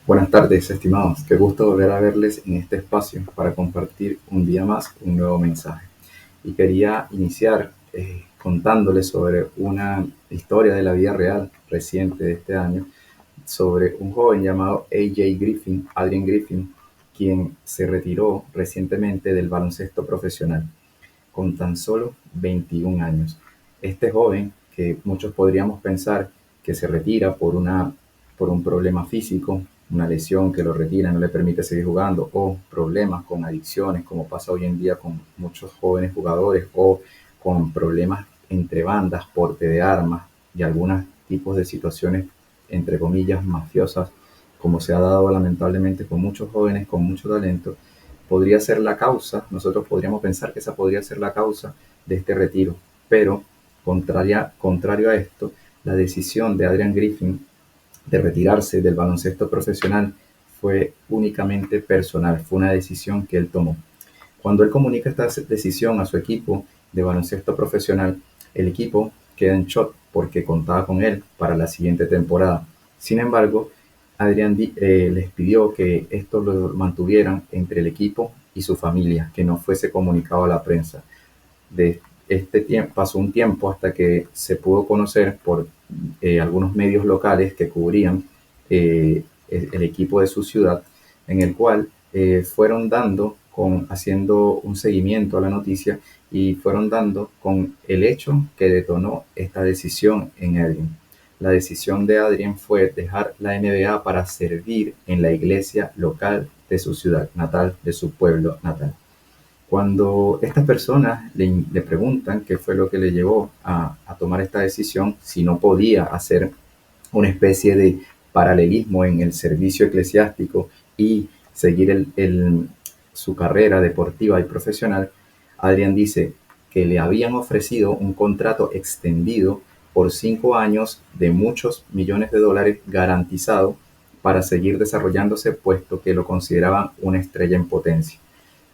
Buenas tardes, estimados. Qué gusto volver a verles en este espacio para compartir un día más un nuevo mensaje. Y quería iniciar contándoles sobre una historia de la vida real reciente de este año, sobre un joven llamado Adrian Griffin, quien se retiró recientemente del baloncesto profesional con tan solo 21 años. Este joven, que muchos podríamos pensar que se retira por un problema físico, una lesión que lo retira, no le permite seguir jugando, o problemas con adicciones, como pasa hoy en día con muchos jóvenes jugadores, o con problemas entre bandas, porte de armas y algunos tipos de situaciones, entre comillas, mafiosas, como se ha dado lamentablemente con muchos jóvenes con mucho talento, podría ser la causa, nosotros podríamos pensar que esa podría ser la causa de este retiro, pero contrario a esto, la decisión de Adrian Griffin de retirarse del baloncesto profesional fue únicamente personal, fue una decisión que él tomó. Cuando él comunica esta decisión a su equipo de baloncesto profesional, el equipo queda en shock porque contaba con él para la siguiente temporada. Sin embargo, Adrián les pidió que esto lo mantuvieran entre el equipo y su familia, que no fuese comunicado a la prensa. De este tiempo pasó un tiempo hasta que se pudo conocer por algunos medios locales que cubrían el equipo de su ciudad, en el cual fueron dando haciendo un seguimiento a la noticia y fueron dando con el hecho que detonó esta decisión en Adrian. La decisión de Adrian fue dejar la NBA para servir en la iglesia local de su ciudad natal, de su pueblo natal. Cuando estas personas le preguntan qué fue lo que le llevó a tomar esta decisión, si no podía hacer una especie de paralelismo en el servicio eclesiástico y seguir su carrera deportiva y profesional, Adrián dice que le habían ofrecido un contrato extendido por 5 años de muchos millones de dólares garantizado para seguir desarrollándose, puesto que lo consideraban una estrella en potencia.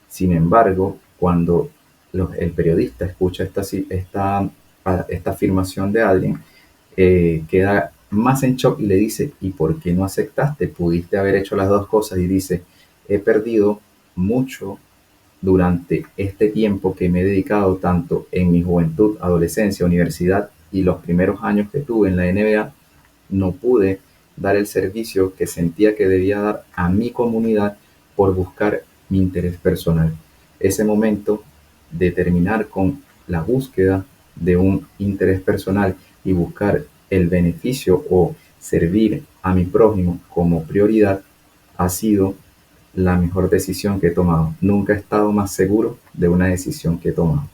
Sin embargo, cuando el periodista escucha esta afirmación de alguien, queda más en shock y le dice, ¿y por qué no aceptaste? Pudiste haber hecho las dos cosas. Y dice, he perdido mucho durante este tiempo que me he dedicado tanto en mi juventud, adolescencia, universidad y los primeros años que tuve en la NBA. No pude dar el servicio que sentía que debía dar a mi comunidad por buscar mi interés personal. Ese momento de terminar con la búsqueda de un interés personal y buscar el beneficio o servir a mi prójimo como prioridad ha sido la mejor decisión que he tomado. Nunca he estado más seguro de una decisión que he tomado.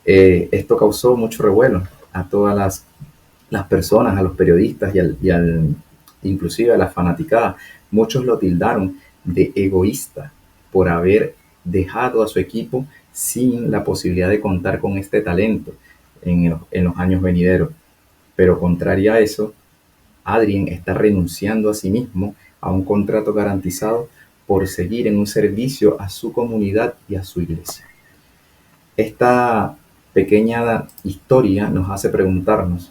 Esto causó mucho revuelo a todas las personas, a los periodistas inclusive a la fanaticada. Muchos lo tildaron de egoísta por haber dejado a su equipo sin la posibilidad de contar con este talento en los años venideros. Pero contrario a eso, Adrien está renunciando a sí mismo a un contrato garantizado por seguir en un servicio a su comunidad y a su iglesia. Esta pequeña historia nos hace preguntarnos,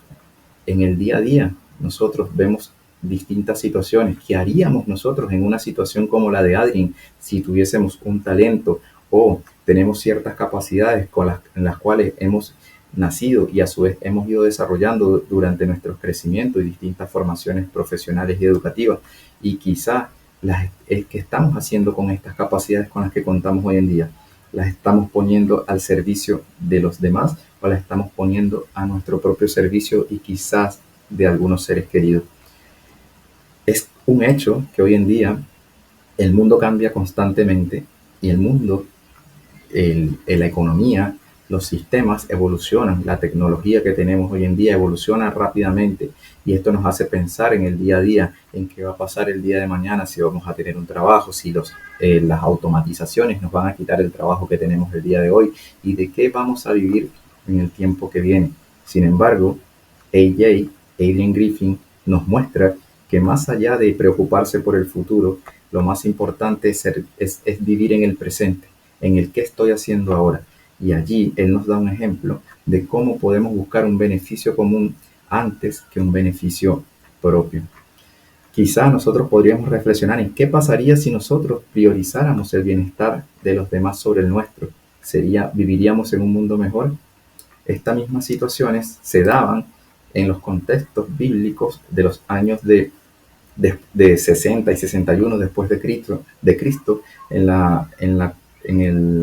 en el día a día nosotros vemos distintas situaciones. ¿Qué haríamos nosotros en una situación como la de Adrien si tuviésemos un talento o tenemos ciertas capacidades en las cuales hemos nacido y a su vez hemos ido desarrollando durante nuestro crecimiento y distintas formaciones profesionales y educativas? Y quizá el que estamos haciendo con estas capacidades con las que contamos hoy en día, las estamos poniendo al servicio de los demás o las estamos poniendo a nuestro propio servicio y quizás de algunos seres queridos. Es un hecho que hoy en día el mundo cambia constantemente y el mundo, la economía, los sistemas evolucionan, la tecnología que tenemos hoy en día evoluciona rápidamente y esto nos hace pensar en el día a día, en qué va a pasar el día de mañana, si vamos a tener un trabajo, si las automatizaciones nos van a quitar el trabajo que tenemos el día de hoy y de qué vamos a vivir en el tiempo que viene. Sin embargo, Adrian Griffin, nos muestra que más allá de preocuparse por el futuro, lo más importante es vivir en el presente, en el qué estoy haciendo ahora. Y allí él nos da un ejemplo de cómo podemos buscar un beneficio común antes que un beneficio propio. Quizá nosotros podríamos reflexionar en qué pasaría si nosotros priorizáramos el bienestar de los demás sobre el nuestro. ¿Viviríamos en un mundo mejor? Estas mismas situaciones se daban en los contextos bíblicos de los años de 60 y 61 después de Cristo en la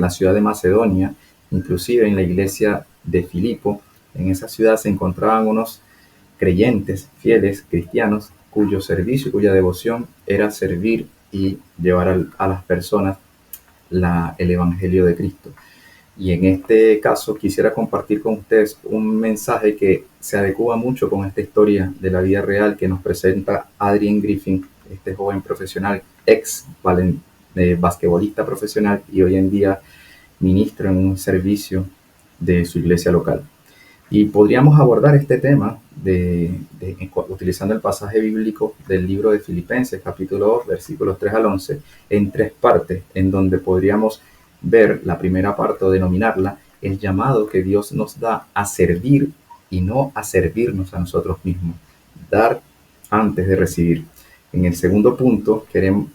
ciudad de Macedonia, inclusive en la iglesia de Filipo. En esa ciudad se encontraban unos creyentes, fieles, cristianos, cuyo servicio y cuya devoción era servir y llevar a las personas el Evangelio de Cristo. Y en este caso quisiera compartir con ustedes un mensaje que se adecua mucho con esta historia de la vida real que nos presenta Adrian Griffin, este joven profesional, basquetbolista profesional y hoy en día ministro en un servicio de su iglesia local. Y podríamos abordar este tema utilizando el pasaje bíblico del libro de Filipenses, capítulo 2, versículos 3 al 11, en tres partes, en donde podríamos ver la primera parte o denominarla el llamado que Dios nos da a servir y no a servirnos a nosotros mismos. Dar antes de recibir. En el segundo punto,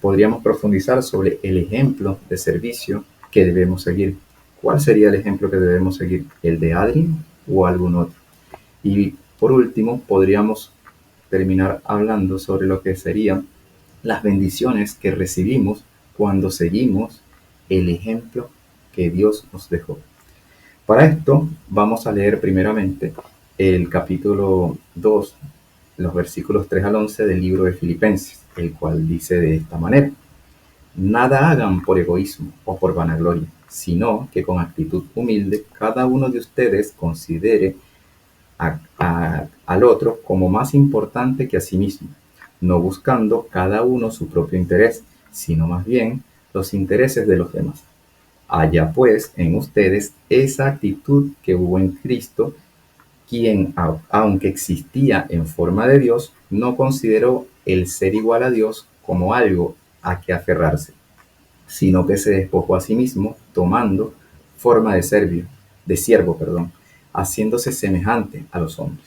podríamos profundizar sobre el ejemplo de servicio que debemos seguir. ¿Cuál sería el ejemplo que debemos seguir? ¿El de Adrien o algún otro? Y por último, podríamos terminar hablando sobre lo que serían las bendiciones que recibimos cuando seguimos el ejemplo que Dios nos dejó. Para esto vamos a leer primeramente el capítulo 2, los versículos 3 al 11 del libro de Filipenses, el cual dice de esta manera: nada hagan por egoísmo o por vanagloria, sino que con actitud humilde cada uno de ustedes considere al otro como más importante que a sí mismo, no buscando cada uno su propio interés, sino más bien los intereses de los demás. Haya pues en ustedes esa actitud que hubo en Cristo, quien, aunque existía en forma de Dios, no consideró el ser igual a Dios como algo a que aferrarse, sino que se despojó a sí mismo, tomando forma de siervo, haciéndose semejante a los hombres.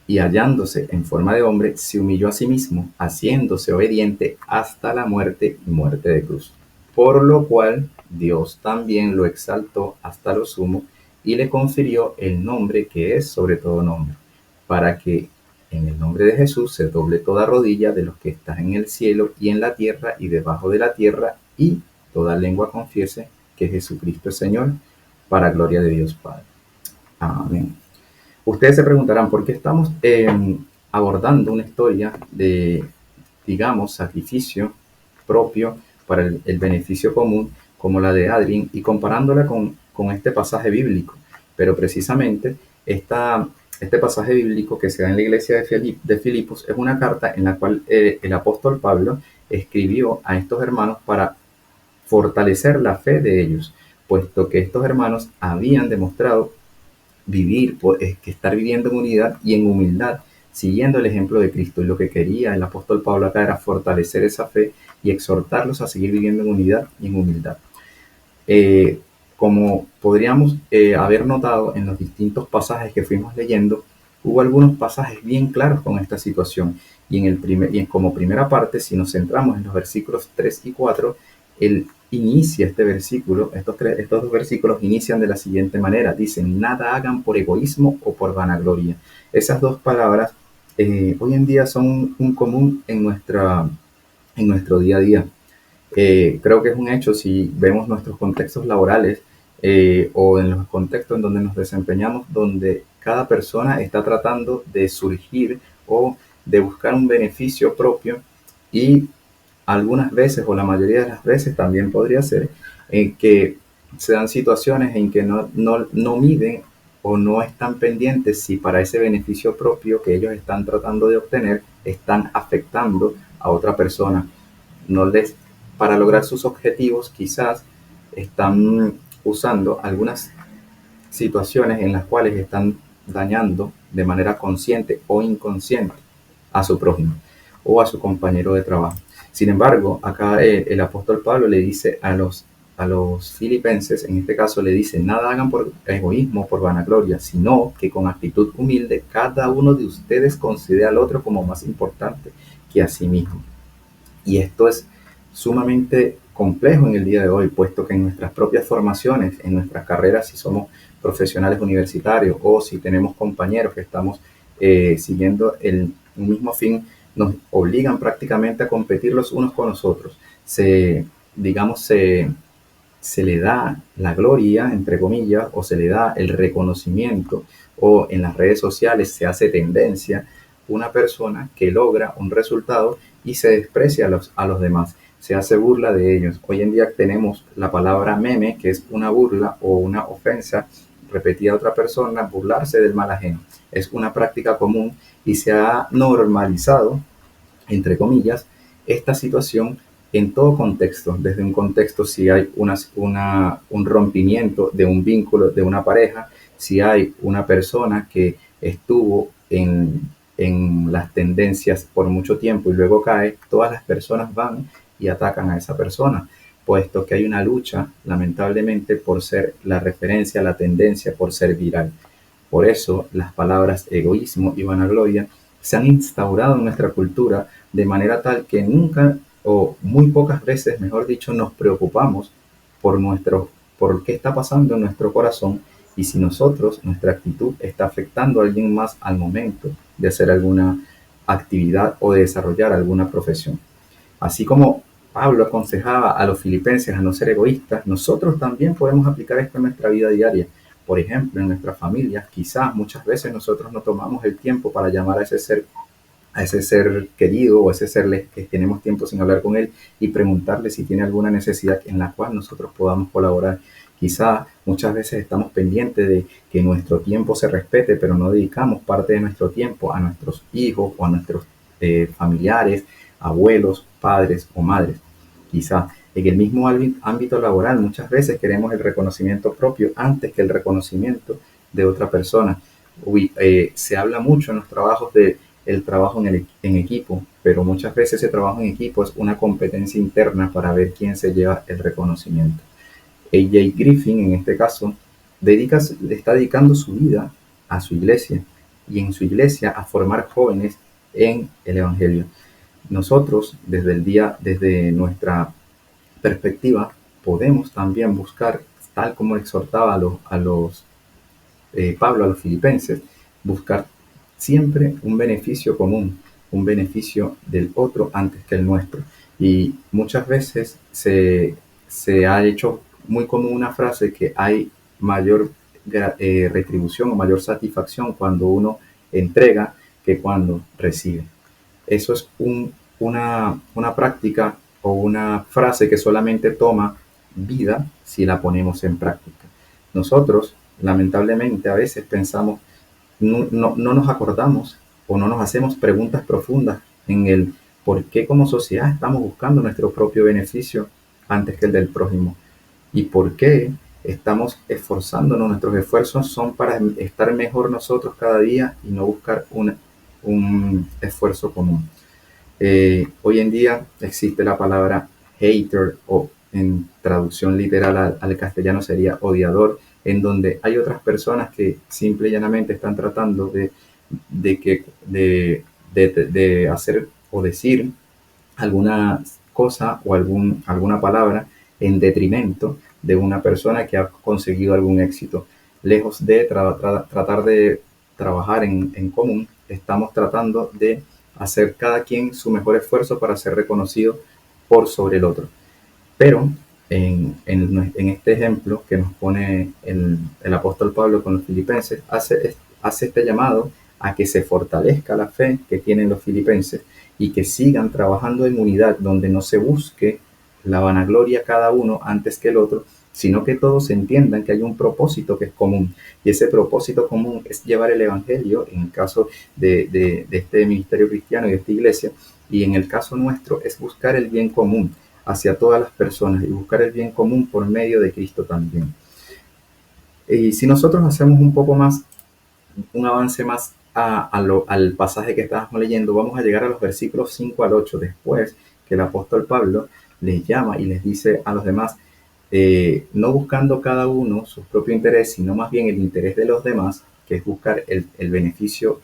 Y hallándose en forma de hombre, se humilló a sí mismo, haciéndose obediente hasta la muerte y muerte de cruz. Por lo cual Dios también lo exaltó hasta lo sumo y le confirió el nombre que es sobre todo nombre, para que en el nombre de Jesús se doble toda rodilla de los que están en el cielo y en la tierra y debajo de la tierra, y toda lengua confiese que Jesucristo es Señor, para gloria de Dios Padre. Amén. Ustedes se preguntarán por qué estamos abordando una historia de, digamos, sacrificio propio para el beneficio común, como la de Adrien, y comparándola con este pasaje bíblico. Pero precisamente este pasaje bíblico que se da en la iglesia de Filipos es una carta en la cual el apóstol Pablo escribió a estos hermanos para fortalecer la fe de ellos, puesto que estos hermanos habían demostrado que estar viviendo en unidad y en humildad, siguiendo el ejemplo de Cristo. Y lo que quería el apóstol Pablo acá era fortalecer esa fe y exhortarlos a seguir viviendo en unidad y en humildad. Como podríamos haber notado en los distintos pasajes que fuimos leyendo, hubo algunos pasajes bien claros con esta situación. Y como primera parte, si nos centramos en los versículos 3 y 4, él inicia este versículo, estos dos versículos inician de la siguiente manera. Dicen: nada hagan por egoísmo o por vanagloria. Esas dos palabras hoy en día son un común en nuestro día a día. Creo que es un hecho si vemos nuestros contextos laborales o en los contextos en donde nos desempeñamos, donde cada persona está tratando de surgir o de buscar un beneficio propio, y algunas veces, o la mayoría de las veces también podría ser, que se dan situaciones en que no miden o no están pendientes si para ese beneficio propio que ellos están tratando de obtener están afectando a otra persona. Para lograr sus objetivos quizás están usando algunas situaciones en las cuales están dañando de manera consciente o inconsciente a su prójimo o a su compañero de trabajo. Sin embargo, acá el apóstol Pablo le dice a los filipenses, en este caso le dice: nada hagan por egoísmo, por vanagloria, sino que con actitud humilde cada uno de ustedes considere al otro como más importante que a sí mismo. Y esto es sumamente complejo en el día de hoy, puesto que en nuestras propias formaciones, en nuestras carreras, si somos profesionales universitarios o si tenemos compañeros que estamos siguiendo un mismo fin, nos obligan prácticamente a competir los unos con los otros. Digamos, se le da la gloria, entre comillas, o se le da el reconocimiento, o en las redes sociales se hace tendencia una persona que logra un resultado y se desprecia a los demás, se hace burla de ellos. Hoy en día tenemos la palabra meme, que es una burla o una ofensa repetida a otra persona, burlarse del mal ajeno. Es una práctica común y se ha normalizado, entre comillas, esta situación en todo contexto, desde un contexto si hay un rompimiento de un vínculo de una pareja, si hay una persona que estuvo en las tendencias por mucho tiempo y luego cae, todas las personas van y atacan a esa persona, puesto que hay una lucha, lamentablemente, por ser la referencia, la tendencia, por ser viral. Por eso las palabras egoísmo y vanagloria se han instaurado en nuestra cultura de manera tal que nunca o muy pocas veces, mejor dicho, nos preocupamos por qué está pasando en nuestro corazón y si nuestra actitud está afectando a alguien más al momento de hacer alguna actividad o de desarrollar alguna profesión. Así como Pablo aconsejaba a los filipenses a no ser egoístas, nosotros también podemos aplicar esto en nuestra vida diaria. Por ejemplo, en nuestras familias, quizás muchas veces nosotros no tomamos el tiempo para llamar a ese ser querido o a ese ser que tenemos tiempo sin hablar con él y preguntarle si tiene alguna necesidad en la cual nosotros podamos colaborar. Quizá muchas veces estamos pendientes de que nuestro tiempo se respete, pero no dedicamos parte de nuestro tiempo a nuestros hijos o a nuestros familiares, abuelos, padres o madres. Quizá en el mismo ámbito laboral muchas veces queremos el reconocimiento propio antes que el reconocimiento de otra persona. Se habla mucho en los trabajos de el trabajo en equipo, pero muchas veces ese trabajo en equipo es una competencia interna para ver quién se lleva el reconocimiento. A.J. Griffin, en este caso, le está dedicando su vida a su iglesia y en su iglesia a formar jóvenes en el Evangelio. Nosotros, desde nuestra perspectiva, podemos también buscar, tal como exhortaba Pablo a los filipenses, buscar siempre un beneficio común, un beneficio del otro antes que el nuestro. Y muchas veces se ha hecho muy común una frase que hay mayor retribución o mayor satisfacción cuando uno entrega que cuando recibe. Eso es una práctica o una frase que solamente toma vida si la ponemos en práctica. Nosotros, lamentablemente, a veces pensamos, no nos acordamos o no nos hacemos preguntas profundas en el por qué como sociedad estamos buscando nuestro propio beneficio antes que el del prójimo y por qué estamos esforzándonos, nuestros esfuerzos son para estar mejor nosotros cada día y no buscar un esfuerzo común. Hoy en día existe la palabra hater o en traducción literal al castellano sería odiador, en donde hay otras personas que simple y llanamente están tratando de hacer o decir alguna cosa o alguna palabra en detrimento de una persona que ha conseguido algún éxito. Lejos de tratar de trabajar en común, estamos tratando de hacer cada quien su mejor esfuerzo para ser reconocido por sobre el otro. Pero en este ejemplo que nos pone el apóstol Pablo con los filipenses, hace este llamado a que se fortalezca la fe que tienen los filipenses y que sigan trabajando en unidad, donde no se busque la vanagloria cada uno antes que el otro, sino que todos entiendan que hay un propósito que es común. Y ese propósito común es llevar el Evangelio, en el caso de este ministerio cristiano y de esta iglesia, y en el caso nuestro es buscar el bien común hacia todas las personas y buscar el bien común por medio de Cristo también. Y si nosotros hacemos un avance más al pasaje que estábamos leyendo, vamos a llegar a los versículos 5 al 8, después que el apóstol Pablo les llama y les dice a los demás, no buscando cada uno su propio interés, sino más bien el interés de los demás, que es buscar el beneficio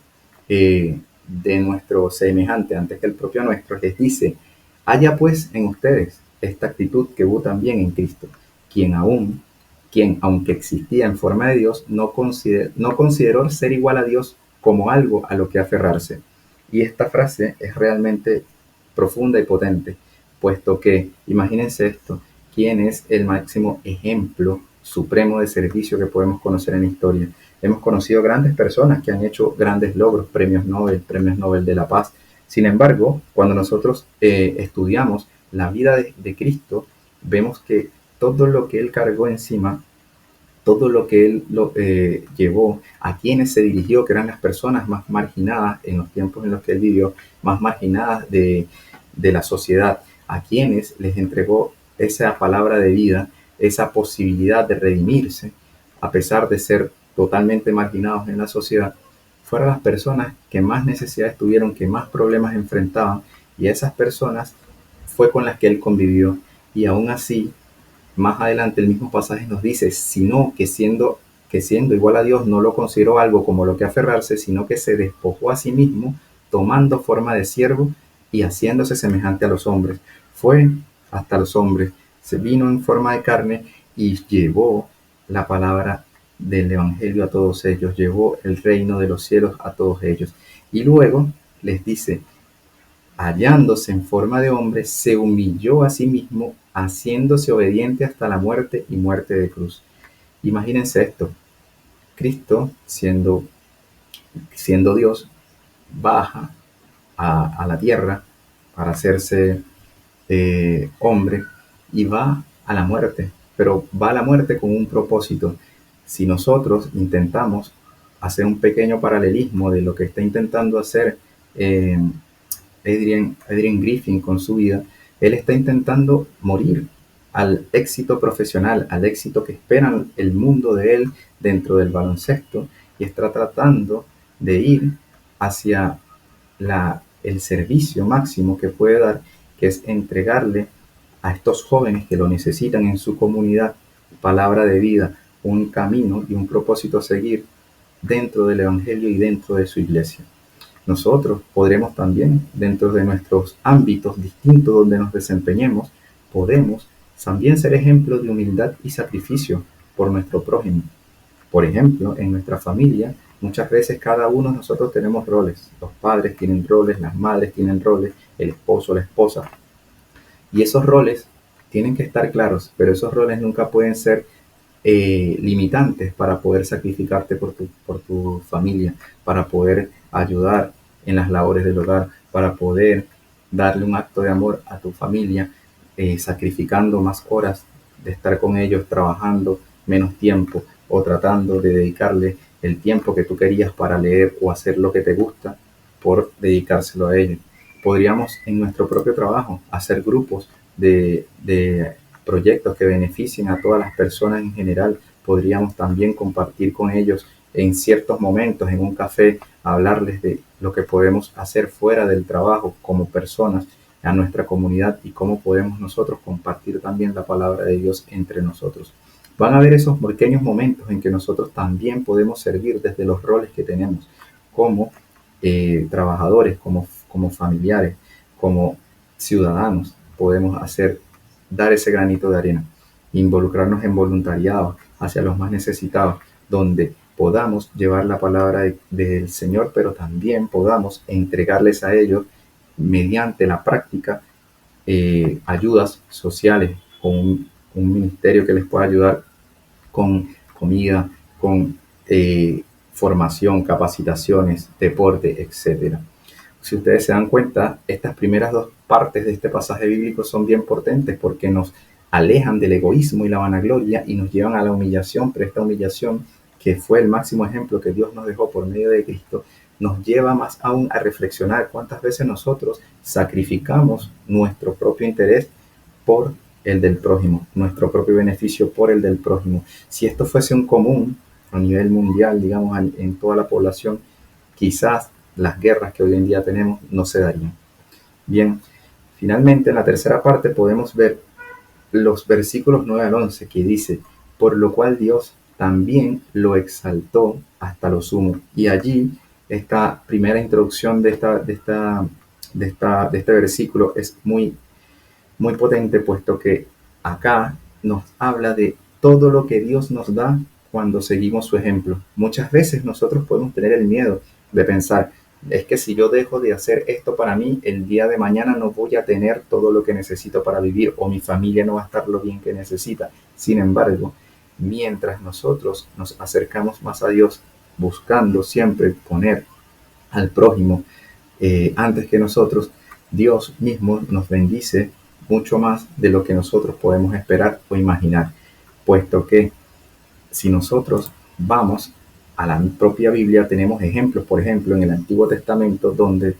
de nuestro semejante antes que el propio nuestro, les dice: haya pues en ustedes esta actitud que hubo también en Cristo, quien aún, quien aunque existía en forma de Dios, no consideró ser igual a Dios como algo a lo que aferrarse. Y esta frase es realmente profunda y potente, puesto que, imagínense esto: ¿quién es el máximo ejemplo supremo de servicio que podemos conocer en la historia? Hemos conocido grandes personas que han hecho grandes logros, premios Nobel de la Paz. Sin embargo, cuando nosotros estudiamos la vida de Cristo, vemos que todo lo que Él cargó encima, todo lo que Él llevó, a quienes se dirigió, que eran las personas más marginadas en los tiempos en los que Él vivió, más marginadas de la sociedad, a quienes les entregó esa palabra de vida, esa posibilidad de redimirse, a pesar de ser totalmente marginados en la sociedad, fueron las personas que más necesidades tuvieron, que más problemas enfrentaban, y a esas personas fue con las que Él convivió. Y aún así, más adelante el mismo pasaje nos dice: sino que siendo igual a Dios no lo consideró algo como lo que aferrarse, sino que se despojó a sí mismo, tomando forma de siervo y haciéndose semejante a los hombres. Fue hasta los hombres, se vino en forma de carne y llevó la palabra del Evangelio a todos ellos, llevó el reino de los cielos a todos ellos. Y luego les dice: hallándose en forma de hombre, se humilló a sí mismo, haciéndose obediente hasta la muerte y muerte de cruz. Imagínense esto: Cristo, siendo Dios, baja a la tierra para hacerse hombre, y va a la muerte, pero va a la muerte con un propósito. Si nosotros intentamos hacer un pequeño paralelismo de lo que está intentando hacer eh, Adrian Griffin con su vida, él está intentando morir al éxito profesional, al éxito que esperan el mundo de él dentro del baloncesto, y está tratando de ir hacia el servicio máximo que puede dar, que es entregarle a estos jóvenes que lo necesitan en su comunidad palabra de vida, un camino y un propósito a seguir dentro del Evangelio y dentro de su iglesia. Nosotros podremos también, dentro de nuestros ámbitos distintos donde nos desempeñemos, podemos también ser ejemplos de humildad y sacrificio por nuestro prójimo. Por ejemplo, en nuestra familia, muchas veces cada uno de nosotros tenemos roles. Los padres tienen roles, las madres tienen roles, el esposo, la esposa. Y esos roles tienen que estar claros, pero esos roles nunca pueden ser limitantes para poder sacrificarte por tu familia, para poder ayudar en las labores del hogar, para poder darle un acto de amor a tu familia, sacrificando más horas de estar con ellos, trabajando menos tiempo o tratando de dedicarle el tiempo que tú querías para leer o hacer lo que te gusta por dedicárselo a ellos. Podríamos en nuestro propio trabajo hacer grupos de proyectos que beneficien a todas las personas en general. Podríamos también compartir con ellos en ciertos momentos en un café, hablarles de lo que podemos hacer fuera del trabajo como personas a nuestra comunidad y cómo podemos nosotros compartir también la palabra de Dios entre nosotros. Van a haber esos pequeños momentos en que nosotros también podemos servir desde los roles que tenemos como trabajadores, como familiares, como ciudadanos. Podemos dar ese granito de arena, involucrarnos en voluntariado hacia los más necesitados, donde podamos llevar la palabra del Señor, pero también podamos entregarles a ellos mediante la práctica ayudas sociales o un ministerio que les pueda ayudar con comida, con formación, capacitaciones, deporte, etcétera. Si ustedes se dan cuenta, estas primeras dos partes de este pasaje bíblico son bien potentes porque nos alejan del egoísmo y la vanagloria y nos llevan a la humillación, pero esta humillación, que fue el máximo ejemplo que Dios nos dejó por medio de Cristo, nos lleva más aún a reflexionar cuántas veces nosotros sacrificamos nuestro propio interés por el del prójimo, nuestro propio beneficio por el del prójimo. Si esto fuese un común a nivel mundial, digamos, en toda la población, quizás las guerras que hoy en día tenemos no se darían. Bien, finalmente en la tercera parte podemos ver los versículos 9 al 11 que dice: por lo cual Dios también lo exaltó hasta lo sumo, y allí esta primera introducción de este versículo es muy potente, puesto que acá nos habla de todo lo que Dios nos da cuando seguimos su ejemplo. Muchas veces nosotros podemos tener el miedo de pensar, es que si yo dejo de hacer esto para mí, el día de mañana no voy a tener todo lo que necesito para vivir, o mi familia no va a estar lo bien que necesita. Sin embargo, mientras nosotros nos acercamos más a Dios, buscando siempre poner al prójimo antes que nosotros, Dios mismo nos bendice mucho más de lo que nosotros podemos esperar o imaginar, puesto que si nosotros vamos a la propia Biblia, tenemos ejemplos, por ejemplo, en el Antiguo Testamento, donde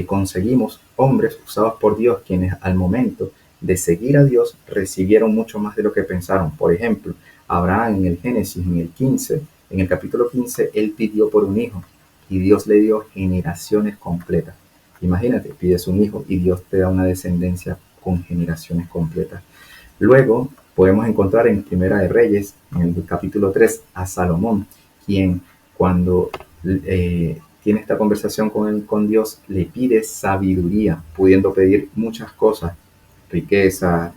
conseguimos hombres usados por Dios, quienes al momento de seguir a Dios recibieron mucho más de lo que pensaron. Por ejemplo, Abraham en el Génesis, en el capítulo 15, él pidió por un hijo y Dios le dio generaciones completas. Imagínate, pides un hijo y Dios te da una descendencia con generaciones completas. Luego podemos encontrar en Primera de Reyes, en el capítulo 3, a Salomón, quien cuando tiene esta conversación con Dios, le pide sabiduría, pudiendo pedir muchas cosas, riqueza,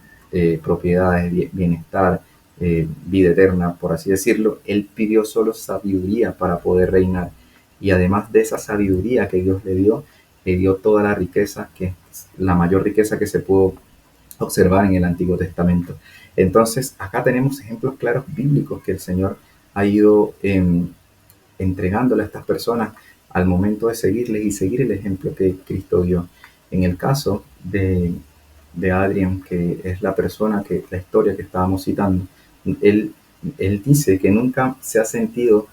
propiedades, bienestar, vida eterna, por así decirlo. Él pidió solo sabiduría para poder reinar. Y además de esa sabiduría que Dios le dio toda la riqueza, que es la mayor riqueza que se pudo observar en el Antiguo Testamento. Entonces, acá tenemos ejemplos claros bíblicos que el Señor ha ido entregándole a estas personas al momento de seguirles y seguir el ejemplo que Cristo dio. En el caso de Adrian, que es la historia que estábamos citando, él, él dice que nunca se ha sentido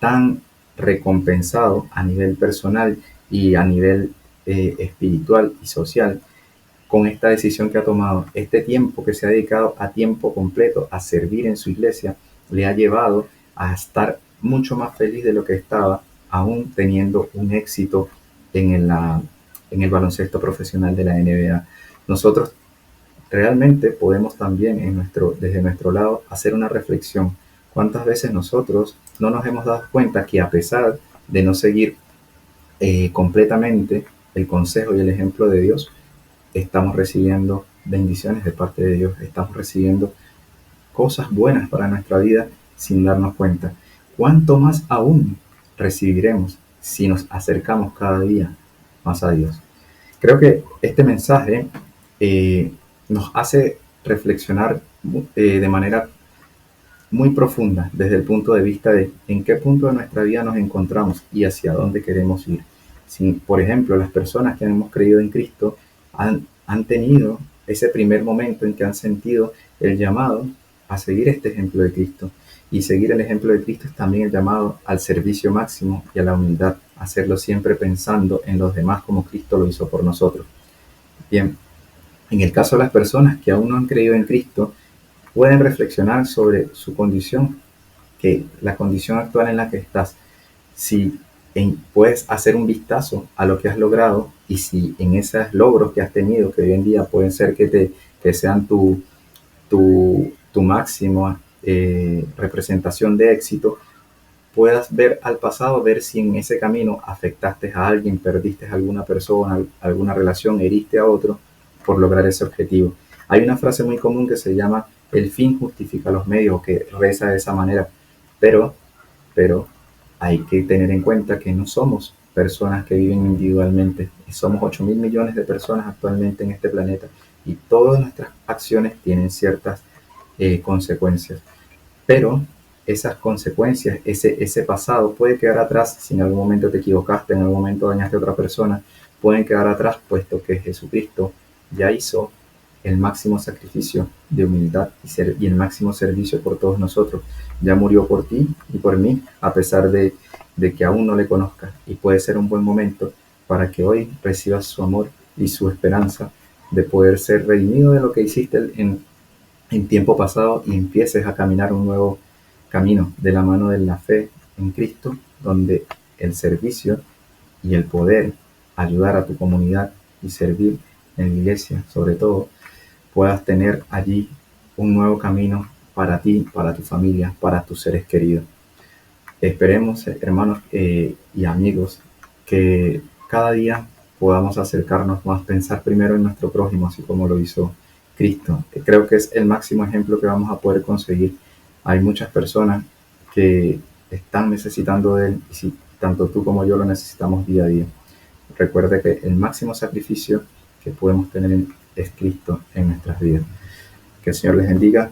tan recompensado a nivel personal y a nivel espiritual y social con esta decisión que ha tomado. Este tiempo que se ha dedicado a tiempo completo a servir en su iglesia le ha llevado a estar mucho más feliz de lo que estaba, aún teniendo un éxito en el baloncesto profesional de la NBA. Nosotros realmente podemos también desde nuestro lado hacer una reflexión. ¿Cuántas veces nosotros no nos hemos dado cuenta que, a pesar de no seguir completamente el consejo y el ejemplo de Dios, estamos recibiendo bendiciones de parte de Dios, estamos recibiendo cosas buenas para nuestra vida sin darnos cuenta? ¿Cuánto más aún recibiremos si nos acercamos cada día más a Dios? Creo que este mensaje nos hace reflexionar de manera muy profunda desde el punto de vista de en qué punto de nuestra vida nos encontramos y hacia dónde queremos ir. Si, por ejemplo, las personas que hemos creído en Cristo han tenido ese primer momento en que han sentido el llamado a seguir este ejemplo de Cristo. Y seguir el ejemplo de Cristo es también el llamado al servicio máximo y a la humildad, hacerlo siempre pensando en los demás como Cristo lo hizo por nosotros. Bien, en el caso de las personas que aún no han creído en Cristo, pueden reflexionar sobre su condición, que la condición actual en la que estás. Si puedes hacer un vistazo a lo que has logrado, y si en esos logros que has tenido, que hoy en día pueden ser que sean tu máxima representación de éxito, puedas ver al pasado, ver si en ese camino afectaste a alguien, perdiste a alguna persona, alguna relación, heriste a otro por lograr ese objetivo. Hay una frase muy común que se llama el fin justifica los medios, que reza de esa manera, pero hay que tener en cuenta que no somos personas que viven individualmente, somos 8.000 millones de personas actualmente en este planeta, y todas nuestras acciones tienen ciertas consecuencias, pero esas consecuencias, ese pasado puede quedar atrás. Si en algún momento te equivocaste, en algún momento dañaste a otra persona, pueden quedar atrás, puesto que Jesucristo ya hizo el máximo sacrificio de humildad y el máximo servicio por todos nosotros. Ya murió por ti y por mí, a pesar de que aún no le conozcas, y puede ser un buen momento para que hoy recibas su amor y su esperanza de poder ser redimido de lo que hiciste en tiempo pasado, y empieces a caminar un nuevo camino de la mano de la fe en Cristo, donde el servicio y el poder ayudar a tu comunidad y servir en la iglesia, sobre todo, puedas tener allí un nuevo camino para ti, para tu familia, para tus seres queridos. Esperemos, hermanos y amigos, que cada día podamos acercarnos más, pensar primero en nuestro prójimo, así como lo hizo Cristo. Creo que es el máximo ejemplo que vamos a poder conseguir. Hay muchas personas que están necesitando de Él, y si tanto tú como yo lo necesitamos día a día. Recuerde que el máximo sacrificio que podemos tener es Cristo en nuestras vidas. Que el Señor les bendiga